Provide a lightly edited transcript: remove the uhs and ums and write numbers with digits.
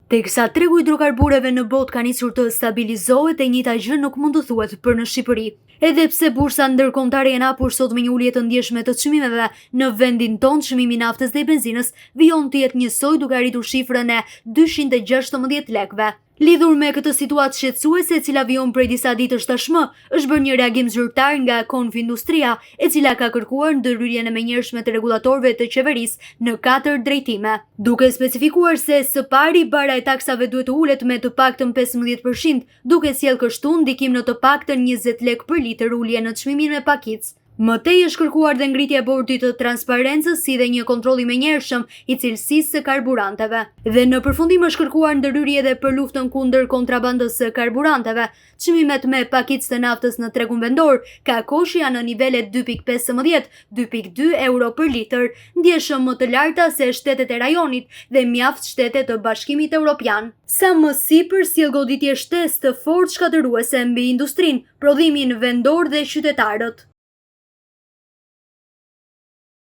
Teksa tregu i hidrokarbureve në botë ka nisur të stabilizohet, e njëjta gjë nuk mund të thuhet për në Shqipëri. Edhe pse bursa ndërkombëtare janë hapur sot me një ulje të ndjeshme të çmimeve, në vendin tonë çmimi i naftës dhe i benzinës vijon të jetë njësoj duke arritur shifrën e 216 lekëve. Lidhur me këtë situatë shqetësuese, e cila vijon prej disa ditësh tashmë, është bërë një reagim zyrtar nga Konfindustria, e cila ka kërkuar ndërhyrjen e menjëhershme të rregullatorëve të qeverisë në 4 drejtime, duke specifikuar se së pari bara e taksave duhet të ulet me të paktën 15%, duke sjellë kështu ndikim në të paktën 20 lekë për litër ulje në çmimin me pakicë. Mëtej është kërkuar dhe ngritja e bordit të transparencës, si dhe një kontroll i menjëhershëm i cilësisë së karburanteve. Dhe në përfundim është kërkuar ndërhyrje edhe për luftën kundër kontrabandës së karburanteve. Çmimet me pakicë të naftës në tregun vendor ka koshja në nivele 2.15-2.2 euro për litër, ndjeshëm më të larta se shtetet e rajonit dhe mjaft shtetet të Bashkimit Evropian. Sa më sipër sjell goditje shtesë të fortë shkatëruese mbi industrinë, prodhimin vendor dhe qytetarët.